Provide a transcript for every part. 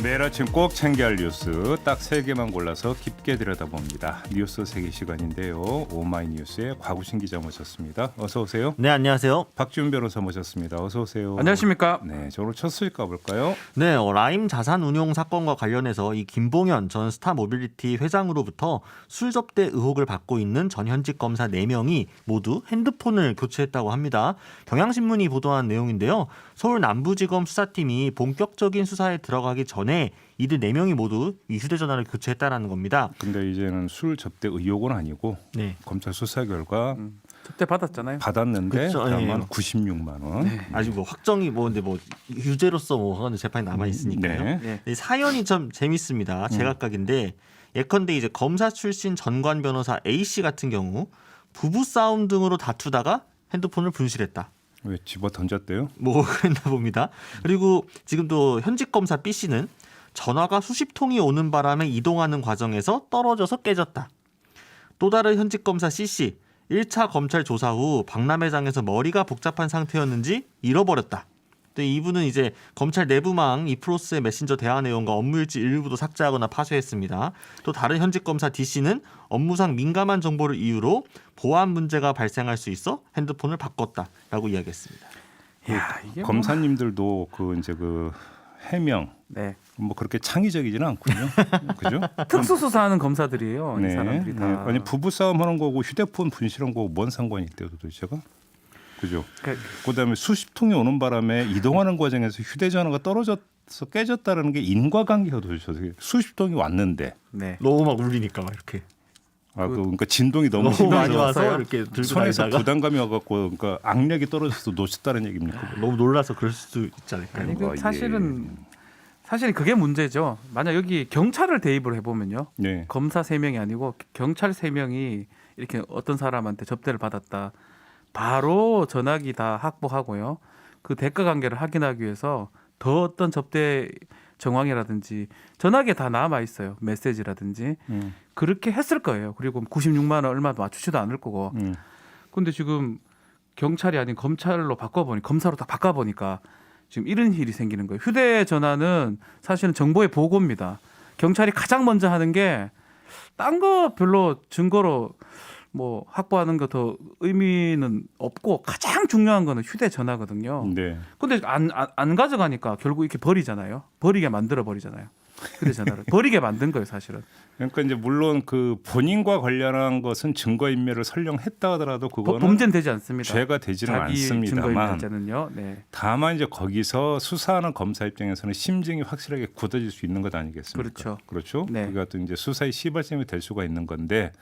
매일 아침 꼭 챙겨야 할 뉴스 딱 3개만 골라서 깊게 들여다봅니다. 뉴스 세계 시간인데요. 오마이뉴스의 곽우신 기자 모셨습니다. 어서 오세요. 네, 안녕하세요. 박지훈 변호사 모셨습니다. 어서 오세요. 안녕하십니까? 네, 저 오늘 첫 수익 가볼까요? 네, 라임 자산운용 사건과 관련해서 이 김봉현 전 스타모빌리티 회장으로부터 술 접대 의혹을 받고 있는 전현직 검사 4명이 모두 핸드폰을 교체했다고 합니다. 경향신문이 보도한 내용인데요. 서울 남부지검 수사팀이 본격적인 수사에 들어가기 전에 이들 4명이 모두 이 휴대전화를 교체했다는 겁니다. 근데 이제는 술 접대 의혹은 아니고 네. 검찰 수사 결과 접대 받았잖아요. 받았는데 그쵸, 다만 예. 96만 원. 네. 아직 뭐 확정이 근데 유죄로서 하는 재판이 남아 있으니까요. 네. 네. 사연이 좀 재밌습니다. 제각각인데 예컨대 이제 검사 출신 전관 변호사 A 씨 같은 경우 부부 싸움 등으로 다투다가 핸드폰을 분실했다. 왜 집어 던졌대요? 뭐 그랬나 봅니다. 그리고 지금 또 현직 검사 B 씨는 전화가 수십 통이 오는 바람에 이동하는 과정에서 떨어져서 깨졌다. 또 다른 현직 검사 C 씨 1차 검찰 조사 후 박람회장에서 머리가 복잡한 상태였는지 잃어버렸다. 또 이분은 이제 검찰 내부망 이프로스의 메신저 대화 내용과 업무일지 일부도 삭제하거나 파쇄했습니다. 또 다른 현직 검사 D 씨는 업무상 민감한 정보를 이유로 보안 문제가 발생할 수 있어 핸드폰을 바꿨다라고 이야기했습니다. 야, 이게 검사님들도 그 이제 그 해명 네. 뭐 그렇게 창의적이지는 않군요. 그죠? 특수수사하는 검사들이에요. 이 사람들이 다. 네. 아니 부부 싸움 하는 거고 휴대폰 분실한 거고 뭔 상관이 있대요, 도대체가? 그죠? 그다음에 수십 통이 오는 바람에 이동하는 과정에서 휴대전화가 떨어져서 깨졌다는 게 인과관계가 도대체 수십 통이 왔는데 네. 너무 막 울리니까 막 이렇게 그러니까 진동이 너무 너무 많이 심해서 와서 왔어요? 이렇게 들고 손에서 다니다가 부담감이 와갖고 그러니까 악력이 떨어져서 놓쳤다는 얘기입니까? 너무 놀라서 그럴 수도 있지 않을까요? 아니 뭐, 그 사실 그게 문제죠. 만약 여기 경찰을 대입을 해보면요. 네. 검사 3명이 아니고 경찰 3명이 이렇게 어떤 사람한테 접대를 받았다. 바로 전화기 다 확보하고요. 그 대가 관계를 확인하기 위해서 더 어떤 접대 정황이라든지 전화기에 다 남아 있어요. 메시지라든지 그렇게 했을 거예요. 그리고 96만 원 얼마도 맞추지도 않을 거고. 근데 지금 경찰이 아닌 검찰로 검사로 딱 바꿔보니까 지금 이런 일이 생기는 거예요. 휴대전화는 사실은 정보의 보고입니다. 경찰이 가장 먼저 하는 게 딴 거 별로 증거로 뭐 확보하는 거 더 의미는 없고 가장 중요한 거는 휴대전화거든요. 네. 근데 안 가져가니까 결국 이렇게 버리잖아요. 버리게 만들어 버리잖아요. 휴대전화를 버리게 만든 거예요, 사실은. 그러니까 이제 물론 그 본인과 관련한 것은 증거인멸을 설령했다 하더라도 그거는 범죄는 되지 않습니다. 죄가 되지는 자기 않습니다만 증거인멸죄는요. 네. 다만 이제 거기서 수사하는 검사 입장에서는 심증이 확실하게 굳어질 수 있는 것 아니겠습니까? 그렇죠. 그렇죠. 네. 그게 어떤 이제 수사의 시발점이 될 수가 있는 건데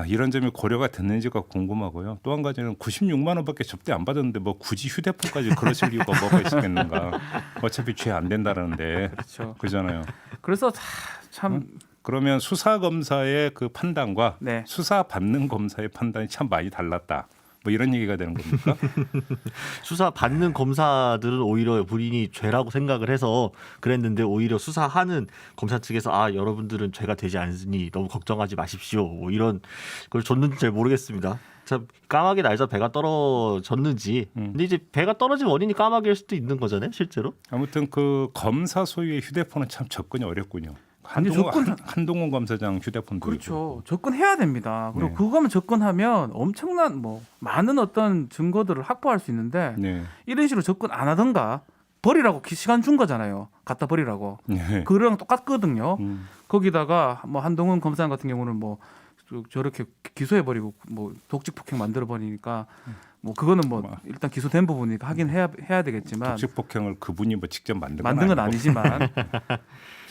이런 점이 고려가 됐는지가 궁금하고요. 또 한 가지는 96만 원밖에 접대 안 받았는데 뭐 굳이 휴대폰까지 그러실 이유가 뭐가 있겠는가? 어차피 죄 안 된다는데 그렇죠. 그잖아요. 그래서 참 그러면 수사 검사의 그 판단과 네. 수사 받는 검사의 판단이 참 많이 달랐다. 뭐 이런 얘기가 되는 겁니까? 수사 받는 검사들은 오히려 본인이 죄라고 생각을 해서 그랬는데 오히려 수사하는 검사 측에서 여러분들은 죄가 되지 않으니 너무 걱정하지 마십시오. 뭐 이런 걸 줬는지 잘 모르겠습니다. 참 까마귀 날자 배가 떨어졌는지. 근데 이제 배가 떨어진 원인이 까마귀일 수도 있는 거잖아요, 실제로. 아무튼 그 검사 소유의 휴대폰은 참 접근이 어렵군요. 아니, 한동훈 검사장 휴대폰도 그렇죠. 접근해야 됩니다. 그리고 네. 그거만 접근하면 엄청난 많은 어떤 증거들을 확보할 수 있는데 네. 이런 식으로 접근 안 하던가 버리라고 시간 준 거잖아요. 갖다 버리라고. 네. 그거랑 똑같거든요. 음. 거기다가 한동훈 검사장 같은 경우는 저렇게 기소해 버리고 독직 폭행 만들어 버리니까 그거는 일단 기소된 부분이니까 하긴 해야 되겠지만 독식 폭행을 그분이 직접 만든 건 아니고. 아니지만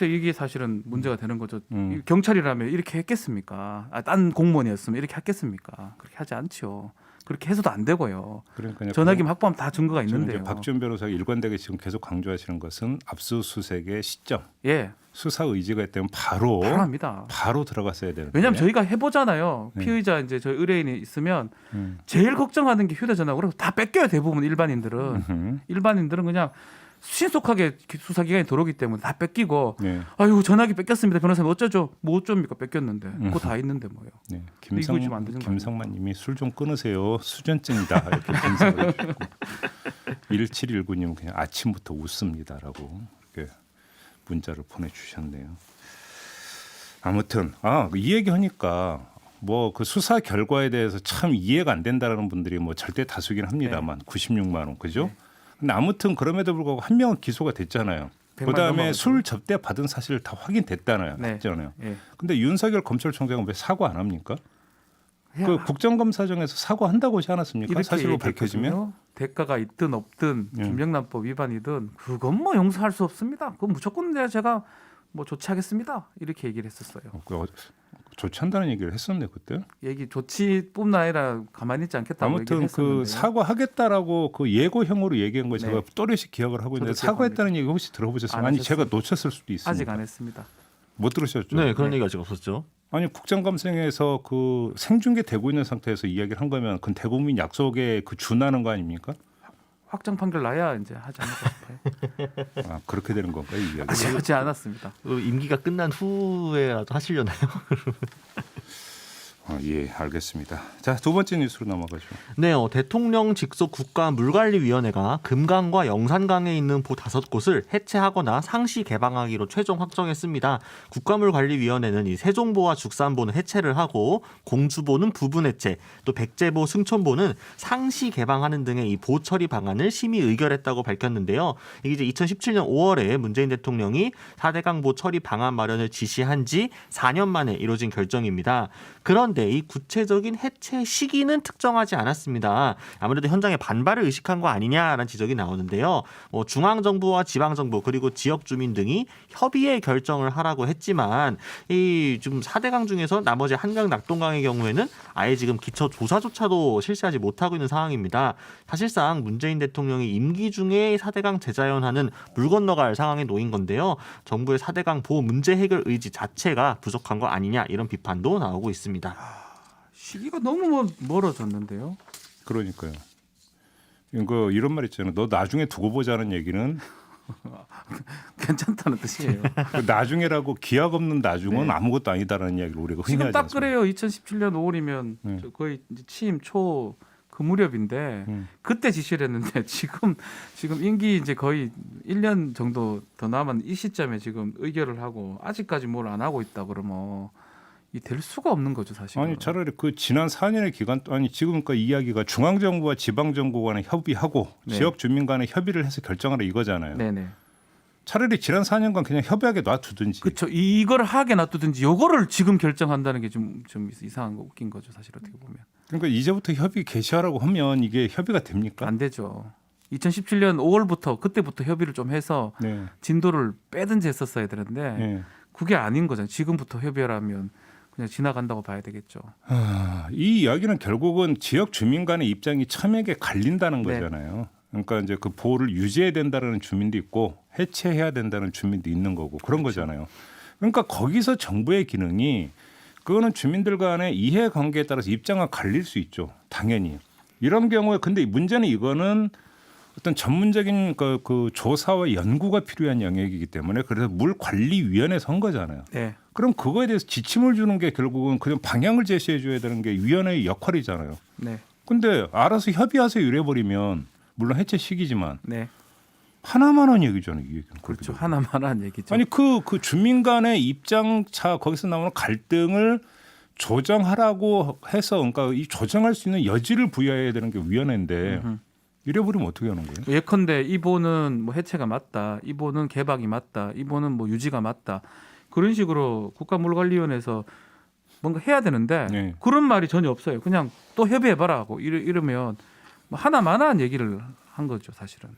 이게 사실은 문제가 되는 거죠. 경찰이라면 이렇게 했겠습니까? 딴 공무원이었으면 이렇게 했겠습니까? 그렇게 하지 않죠. 그렇게 해서도 안 되고요. 그러니까 전화기 확보하면 다 증거가 저는 있는데요. 이제 박지원 변호사가 일관되게 지금 계속 강조하시는 것은 압수수색의 시점, 예, 수사 의지가 있다면 바로 합니다. 바로 들어갔어야 되는데. 왜냐하면 저희가 해보잖아요. 네. 피의자 이제 저희 의뢰인이 있으면 제일 걱정하는 게 휴대전화. 그래서 다 뺏겨요. 대부분 일반인들은 그냥 신속하게 수사기간이 들어오기 때문에 다 뺏기고 네. 아유 전화기 뺏겼습니다. 변호사님 어쩌죠? 뭐 어쩝니까? 뺏겼는데 그거 다 있는데 뭐예요. 네. 이거 지금 안 되는 거 김성만님이 술 좀 끊으세요. 수전증이다 이렇게 분석을 했고 1719님 그냥 아침부터 웃습니다라고 이렇게 문자를 보내주셨네요. 아무튼 이 얘기하니까 뭐 그 수사 결과에 대해서 참 이해가 안 된다라는 분들이 뭐 절대 다수긴 합니다만 96만 원 그죠? 네. 근데 아무튼 그럼에도 불구하고 한 명은 기소가 됐잖아요. 100만 그다음에 넘어가죠. 술 접대 받은 사실 다 확인됐잖아요. 네. 했잖아요. 예. 근데 윤석열 검찰총장은 왜 사과 안 합니까? 해야- 그 국정감사정에서 사과한다고 하지 않았습니까? 이렇게 사실로 얘기했거든요. 밝혀지면 대가가 있든 없든 예. 김영란법 위반이든 그건 뭐 용서할 수 없습니다. 그건 무조건 제가 뭐 조치하겠습니다. 이렇게 얘기를 했었어요. 조치한다는 얘기를 했었네 그때. 얘기 조치뿐만 아니라 가만히 있지 않겠다고 아무튼 얘기를 했었는데요. 그 사과하겠다라고 그 예고형으로 얘기한 거 제가 네. 또렷이 기억을 하고 있는데 저도 사과했다는 얘기 혹시 들어보셨어요? 안 아니 하셨어요. 제가 놓쳤을 수도 있습니다. 아직 안 했습니다. 못 들으셨죠? 네, 그런 네. 얘기가 아직 없었죠. 아니 국정감사에서 그 생중계되고 있는 상태에서 이야기를 한 거면 그건 대국민 약속에 그 준하는 거 아닙니까? 확정 판결 나야 이제 하지 않을까 싶어요. 그렇게 되는 건가요, 이 이야기? 아직 하지 않았습니다. 임기가 끝난 후에라도 하시려나요? 예, 알겠습니다. 자, 두 번째 뉴스로 넘어가죠. 네, 대통령 직속 국가물관리위원회가 금강과 영산강에 있는 보 5곳을 해체하거나 상시 개방하기로 최종 확정했습니다. 국가물관리위원회는 이 세종보와 죽산보는 해체를 하고 공주보는 부분 해체, 또 백제보, 승천보는 상시 개방하는 등의 이 보 처리 방안을 심의 의결했다고 밝혔는데요. 이게 이제 2017년 5월에 문재인 대통령이 4대강 보 처리 방안 마련을 지시한 지 4년 만에 이루어진 결정입니다. 그런데 이 구체적인 해체 시기는 특정하지 않았습니다. 아무래도 현장에 반발을 의식한 거 아니냐라는 지적이 나오는데요. 중앙정부와 지방정부 그리고 지역 주민 등이 협의해 결정을 하라고 했지만 이 지금 4대강 중에서 나머지 한강 낙동강의 경우에는 아예 지금 기초 조사조차도 실시하지 못하고 있는 상황입니다. 사실상 문재인 대통령이 임기 중에 4대강 재자연하는 물 건너갈 상황에 놓인 건데요. 정부의 4대강 보호 문제 해결 의지 자체가 부족한 거 아니냐 이런 비판도 나오고 있습니다. 시기가 너무 멀어졌는데요. 그러니까요. 이거 이런 말 있잖아요. 너 나중에 두고 보자는 얘기는 괜찮다는 뜻이에요. 그 나중에라고 기약 없는 나중은 네. 아무것도 아니다라는 이야기를 우리가 흔히 지금 하지 딱 않습니까? 그래요. 2017년 5월이면 네. 거의 이제 취임 초 그 무렵인데 그때 지시를 했는데 지금 임기 이제 거의 1년 정도 더 남은 이 시점에 지금 의결을 하고 아직까지 뭘 안 하고 있다 그러면 이 될 수가 없는 거죠 사실. 아니 차라리 그 지난 4년의 기간 동안 지금까지 이야기가 중앙정부와 지방정부 간에 협의하고 네. 지역 주민 간에 협의를 해서 결정하라 이거잖아요. 네네. 차라리 지난 4년간 그냥 협의하게 놔두든지. 그렇죠. 이걸 하게 놔두든지 요거를 지금 결정한다는 게 좀 이상한 거 웃긴 거죠 사실 어떻게 보면. 그러니까 이제부터 협의 개시하라고 하면 이게 협의가 됩니까? 안 되죠. 2017년 5월부터 그때부터 협의를 좀 해서 네. 진도를 빼든지 했었어야 되는데 네. 그게 아닌 거잖아요. 지금부터 협의하라면 그냥 지나간다고 봐야 되겠죠. 이 이야기는 결국은 지역 주민 간의 입장이 첨예하게 갈린다는 네. 거잖아요. 그러니까 이제 그 보호를 유지해야 된다는 주민도 있고 해체해야 된다는 주민도 있는 거고 그런 그렇죠. 거잖아요. 그러니까 거기서 정부의 기능이 그거는 주민들 간의 이해관계에 따라서 입장이 갈릴 수 있죠. 당연히. 이런 경우에 근데 문제는 이거는 어떤 전문적인 그 조사와 연구가 필요한 영역이기 때문에 그래서 물관리위원회 선 거잖아요. 네. 그럼 그거에 대해서 지침을 주는 게 결국은 그냥 방향을 제시해 줘야 되는 게 위원회의 역할이잖아요. 네. 근데 알아서 협의하세요 이래버리면 물론 해체 시기지만 네. 하나만 한 얘기잖아요. 이 얘기는. 그렇죠. 하나만한 얘기죠. 아니 그 주민 간의 입장차 거기서 나오는 갈등을 조정하라고 해서 그러니까 이 조정할 수 있는 여지를 부여해야 되는 게 위원회인데 이래버리면 어떻게 하는 거예요? 예컨대 이 보는 뭐 해체가 맞다. 이 보는 개방이 맞다. 이 보는 뭐 유지가 맞다. 그런 식으로 국가물관리위원회에서 뭔가 해야 되는데 네. 그런 말이 전혀 없어요. 그냥 또 협의해봐라 하고 이러면 뭐 하나만한 얘기를 한 거죠, 사실은.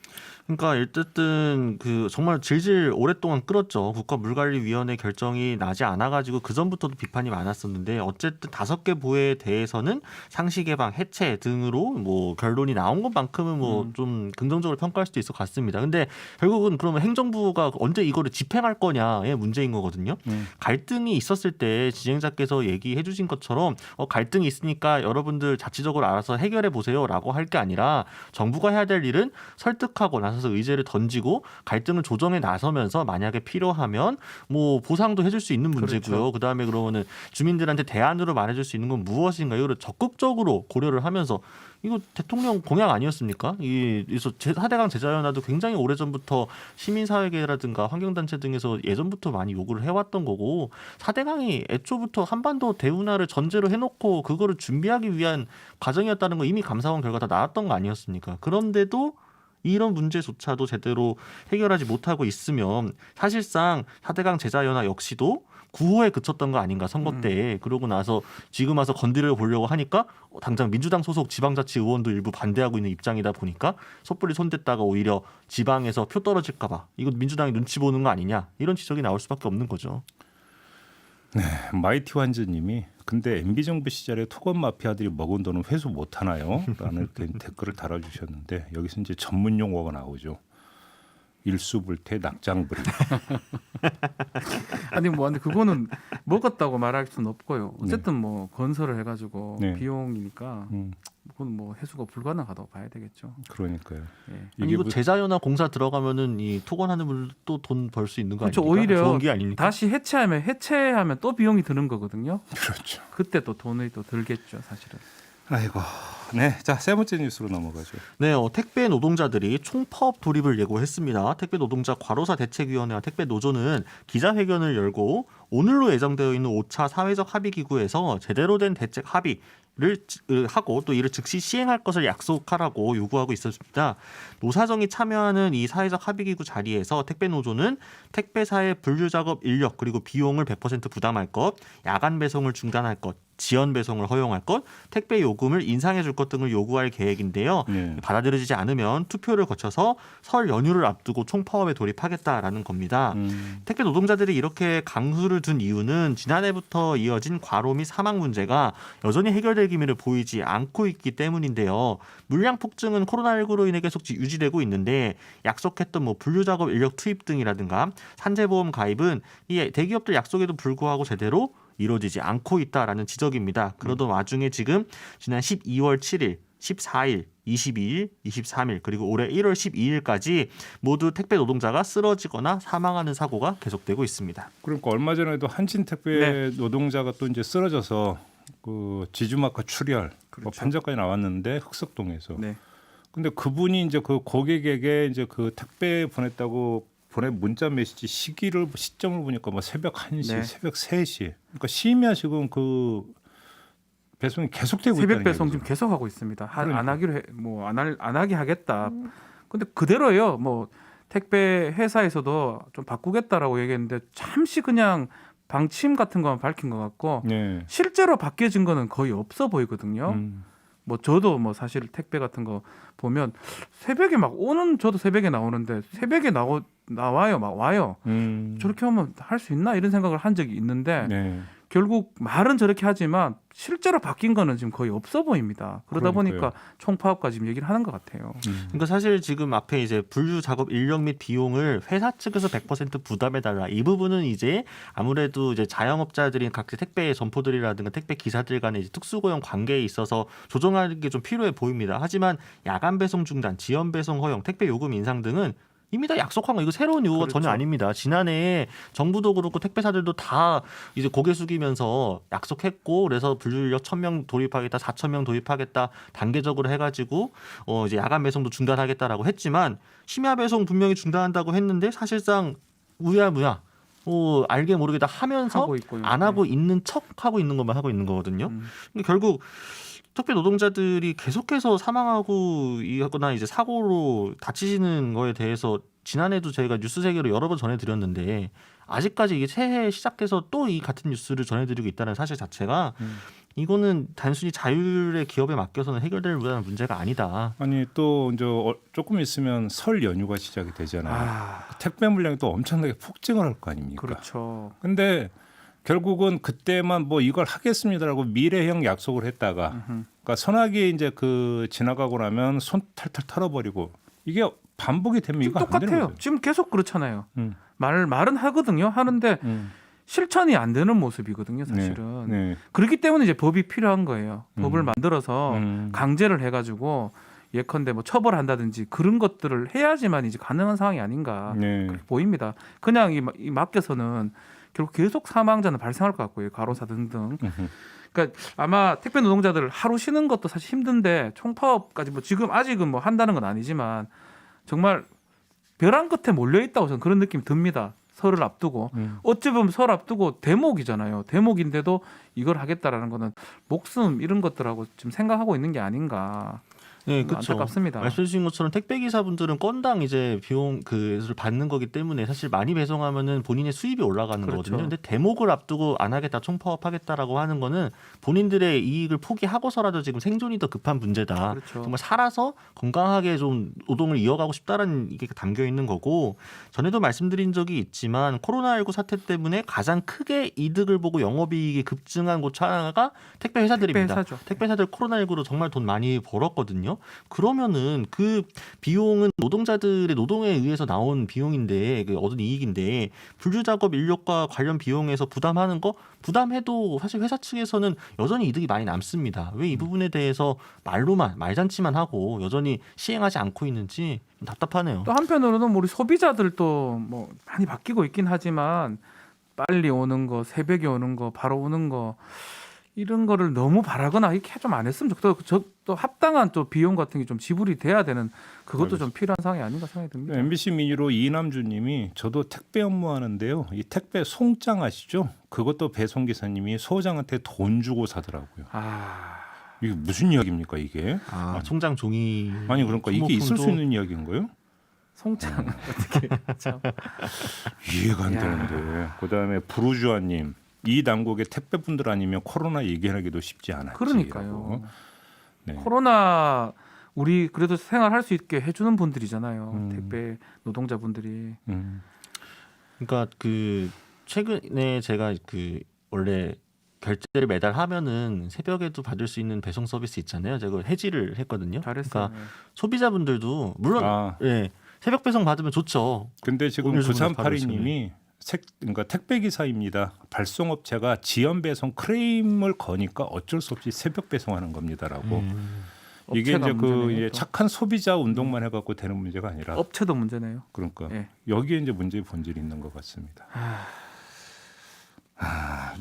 그러니까 어쨌든 그 정말 질질 오랫동안 끌었죠. 국가물관리위원회 결정이 나지 않아가지고 그 전부터도 비판이 많았었는데 어쨌든 5개 보에 대해서는 상시 개방, 해체 등으로 뭐 결론이 나온 것만큼은 뭐 좀 긍정적으로 평가할 수도 있을 것 같습니다. 근데 결국은 그러면 행정부가 언제 이거를 집행할 거냐의 문제인 거거든요. 갈등이 있었을 때 진행자께서 얘기해주신 것처럼 갈등이 있으니까 여러분들 자치적으로 알아서 해결해 보세요라고 할 게 아니라 정부가 해야 될 일은 설득하고 나서서 의제를 던지고 갈등을 조정해 나서면서 만약에 필요하면 뭐 보상도 해줄 수 있는 문제고요. 그렇죠. 그다음에 그러면은 주민들한테 대안으로 말해줄 수 있는 건 무엇인가 이거를 적극적으로 고려를 하면서 이거 대통령 공약 아니었습니까? 그래서 4대강 제자연화도 굉장히 오래전부터 시민사회계라든가 환경단체 등에서 예전부터 많이 요구를 해왔던 거고 4대강이 애초부터 한반도 대운하를 전제로 해놓고 그거를 준비하기 위한 과정이었다는 거 이미 감사원 결과 다 나왔던 거 아니었습니까? 그런데도 이런 문제조차도 제대로 해결하지 못하고 있으면 사실상 4대강 제자연화 역시도 구호에 그쳤던 거 아닌가 선거 때. 그러고 나서 지금 와서 건드려 보려고 하니까 당장 민주당 소속 지방자치 의원도 일부 반대하고 있는 입장이다 보니까 섣불리 손댔다가 오히려 지방에서 표 떨어질까 봐 이거 민주당이 눈치 보는 거 아니냐 이런 지적이 나올 수밖에 없는 거죠. 네, 마이티 환즈님이 근데 MB 정부 시절에 토건 마피아들이 먹은 돈은 회수 못 하나요? 라는 댓글을 달아주셨는데 여기서 이제 전문 용어가 나오죠. 일수불태 낙장불입. 아니 뭐 근데 그거는 먹었다고 말할 수는 없고요. 어쨌든 뭐 건설을 해가지고 네. 비용이니까 그건 뭐 해수가 불가능하다고 봐야 되겠죠. 그러니까요. 예. 아니, 이거 제자연화 공사 들어가면은 이 토건하는 분도 돈 벌 수 있는 거 그렇죠. 아닙니까? 오히려 좋은 게 아닙니까? 다시 해체하면 또 비용이 드는 거거든요. 그렇죠. 그때 또 돈이 또 들겠죠, 사실은. 아이고. 네, 자 세 번째 뉴스로 넘어가죠. 네, 택배 노동자들이 총파업 돌입을 예고했습니다. 택배 노동자 과로사 대책위원회와 택배 노조는 기자회견을 열고 오늘로 예정되어 있는 5차 사회적 합의 기구에서 제대로 된 대책 합의를 하고 또 이를 즉시 시행할 것을 약속하라고 요구하고 있었습니다. 노사정이 참여하는 이 사회적 합의기구 자리에서 택배 노조는 택배사의 분류작업 인력 그리고 비용을 100% 부담할 것, 야간 배송을 중단할 것, 지연 배송을 허용할 것, 택배 요금을 인상해 줄 것 등을 요구할 계획인데요. 네. 받아들여지지 않으면 투표를 거쳐서 설 연휴를 앞두고 총파업에 돌입하겠다라는 겁니다. 택배 노동자들이 이렇게 강수를 둔 이유는 지난해부터 이어진 과로 및 사망 문제가 여전히 해결될 기미를 보이지 않고 있기 때문인데요. 물량 폭증은 코로나19로 인해 계속 유지되고 있는데 약속했던 뭐 분류작업 인력 투입 등이라든가 산재보험 가입은 이 대기업들 약속에도 불구하고 제대로 이루어지지 않고 있다라는 지적입니다. 그러던 와중에 지금 지난 12월 7일, 14일, 22일, 23일 그리고 올해 1월 12일까지 모두 택배 노동자가 쓰러지거나 사망하는 사고가 계속되고 있습니다. 그러니까 얼마 전에도 한진택배 노동자가 또 이제 쓰러져서 그 지주마카 출혈 뭐 그렇죠. 판정까지 나왔는데 흑석동에서. 네. 근데 그분이 이제 그 고객에게 이제 그 택배 보냈다고 보낸 문자 메시지 시점을 보니까 뭐 새벽 1시, 네. 새벽 3시. 그러니까 심야 지금 그 배송이 계속되고 있다는 새벽 배송 얘기죠. 지금 계속 하고 있습니다. 그러니까. 안 하기로 안 하게 하겠다. 근데 그대로예요. 뭐 택배 회사에서도 좀 바꾸겠다라고 얘기했는데 잠시 그냥 방침 같은 거만 밝힌 것 같고 네. 실제로 바뀌어진 거는 거의 없어 보이거든요. 뭐 저도 뭐 사실 택배 같은 거 보면 새벽에 막 오는 저도 새벽에 나오는데 새벽에 나와요 막 와요. 저렇게 하면 할 수 있나 이런 생각을 한 적이 있는데 네. 결국 말은 저렇게 하지만 실제로 바뀐 거는 지금 거의 없어 보입니다. 그러다 그러니까요. 보니까 총파업까지 지금 얘기를 하는 것 같아요. 그러니까 사실 지금 앞에 이제 분류 작업 인력 및 비용을 회사 측에서 100% 부담해 달라. 이 부분은 이제 아무래도 이제 자영업자들인 각종 택배 점포들이라든가 택배 기사들 간의 이제 특수고용 관계에 있어서 조정하는 게 좀 필요해 보입니다. 하지만 야간 배송 중단, 지연 배송 허용, 택배 요금 인상 등은 이미 다 약속한 거 이거 새로운 요구가 그렇죠. 전혀 아닙니다. 지난해 정부도 그렇고 택배사들도 다 이제 고개 숙이면서 약속했고 그래서 분류 인력 1,000명 도입하겠다, 4,000명 도입하겠다 단계적으로 해가지고 이제 야간 배송도 중단하겠다라고 했지만 심야 배송 분명히 중단한다고 했는데 사실상 우야무야 알게 모르게 다 하면서 하고 있고요. 안 하고 있는 척 하고 있는 것만 하고 있는 거거든요. 근데 결국 택배 노동자들이 계속해서 사망하고 이거나 이제 사고로 다치시는 거에 대해서 지난해도 저희가 뉴스 세계로 여러 번 전해드렸는데 아직까지 이게 새해 시작해서 또 이 같은 뉴스를 전해드리고 있다는 사실 자체가 이거는 단순히 자율의 기업에 맡겨서는 해결될 문제가 아니다. 아니 또 이제 조금 있으면 설 연휴가 시작이 되잖아요. 택배 물량이 또 엄청나게 폭증을 할 거 아닙니까? 그렇죠. 근데 결국은 그때만 뭐 이걸 하겠습니다라고 미래형 약속을 했다가 그러니까 선악이 이제 그 지나가고 나면 손 탈탈 털어버리고 이게 반복이 되면 지금 이거 안 되는 똑같아요. 거죠. 지금 계속 그렇잖아요. 말은 하거든요. 하는데 실천이 안 되는 모습이거든요. 사실은. 네. 그렇기 때문에 이제 법이 필요한 거예요. 법을 만들어서 강제를 해가지고 예컨대 뭐 처벌한다든지 그런 것들을 해야지만 이제 가능한 상황이 아닌가 네. 그렇게 보입니다. 그냥 이 맡겨서는 결국 계속 사망자는 발생할 것 같고요. 과로사 등등. 그러니까 아마 택배 노동자들 하루 쉬는 것도 사실 힘든데 총파업까지 뭐 지금 아직은 뭐 한다는 건 아니지만 정말 벼랑 끝에 몰려 있다고 저는 그런 느낌이 듭니다. 설을 앞두고 어찌 보면 설 앞두고 대목이잖아요. 대목인데도 이걸 하겠다라는 거는 목숨 이런 것들하고 지금 생각하고 있는 게 아닌가. 네, 그렇죠. 안타깝습니다. 말씀해주신 것처럼 택배 기사분들은 건당 이제 비용 그를 받는 거기 때문에 사실 많이 배송하면은 본인의 수입이 올라가는 그렇죠. 거거든요. 근데 대목을 앞두고 안 하겠다, 총파업하겠다라고 하는 거는 본인들의 이익을 포기하고서라도 지금 생존이 더 급한 문제다. 그렇죠. 정말 살아서 건강하게 좀 노동을 이어가고 싶다라는 이게 담겨 있는 거고, 전에도 말씀드린 적이 있지만 코로나19 사태 때문에 가장 크게 이득을 보고 영업이익이 급증한 곳 하나가 택배 회사들입니다. 택배 회사죠. 택배 회사들 코로나19로 정말 돈 많이 벌었거든요. 그러면은 그 비용은 노동자들의 노동에 의해서 나온 비용인데, 그 얻은 이익인데, 분류 작업 인력과 관련 비용에서 부담하는 거 부담해도 사실 회사 측에서는 여전히 이득이 많이 남습니다. 왜 이 부분에 대해서 말로만 말잔치만 하고 여전히 시행하지 않고 있는지 좀 답답하네요. 또 한편으로는 뭐 우리 소비자들도 뭐 많이 바뀌고 있긴 하지만 빨리 오는 거, 새벽에 오는 거, 바로 오는 거 이런 거를 너무 바라거나 이렇게 좀 안 했으면 좋겠다. 또 합당한 또 비용 같은 게 좀 지불이 돼야 되는 그것도 좀 필요한 상황이 아닌가 생각이 듭니다. MBC 미니로 이남주님이 저도 택배 업무하는데요. 이 택배 송장 아시죠? 그것도 배송 기사님이 소장한테 돈 주고 사더라고요. 이게 무슨 이야기입니까 이게? 총장 종이 아니 그러니까 이게 있을 수 소모품도 있는 이야기인 거예요? 송장 어떻게 참. 이해가 안 야. 되는데. 그다음에 부르주아님. 이 당국의 택배분들 아니면 코로나 얘기하기도 쉽지 않았지. 그러니까요. 네. 코로나 우리 그래도 생활할 수 있게 해주는 분들이잖아요. 택배 노동자분들이. 그러니까 그 최근에 제가 그 원래 결제를 매달 하면은 새벽에도 받을 수 있는 배송 서비스 있잖아요. 제가 그걸 해지를 했거든요. 잘했어요. 그러니까 소비자분들도 물론 예, 새벽 배송 받으면 좋죠. 근데 지금 오늘 주문을 받을 수 9382님이 그러니까 택배 기사입니다. 발송업체가 지연 배송 크레임을 거니까 어쩔 수 없이 새벽 배송하는 겁니다라고. 이게 업체가 이제 그 문제네요, 이제 또. 착한 소비자 운동만 해갖고 되는 문제가 아니라 업체도 문제네요. 그러니까 예. 여기에 이제 문제의 본질이 있는 것 같습니다.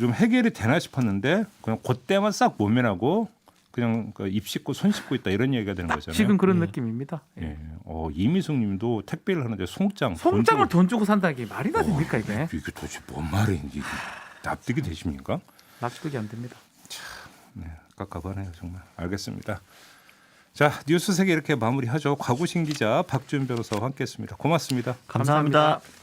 좀 해결이 되나 싶었는데 그냥 그때만 싹 모면하고 그냥 입 씻고 손 씻고 있다 이런 얘기가 되는 거잖아요. 지금 그런 느낌입니다. 예. 예. 이미숙님도 택배를 하는데 송장 송장을 돈 주고 산다는 게 말이 나 됩니까 이게? 이게 도대체 뭔 말인지 납득이 되십니까? 납득이 안 됩니다. 네, 깝깝하네요 정말. 알겠습니다. 자 뉴스 세계 이렇게 마무리하죠. 과구신 기자 박준 변호사와 함께했습니다. 고맙습니다. 감사합니다. 감사합니다.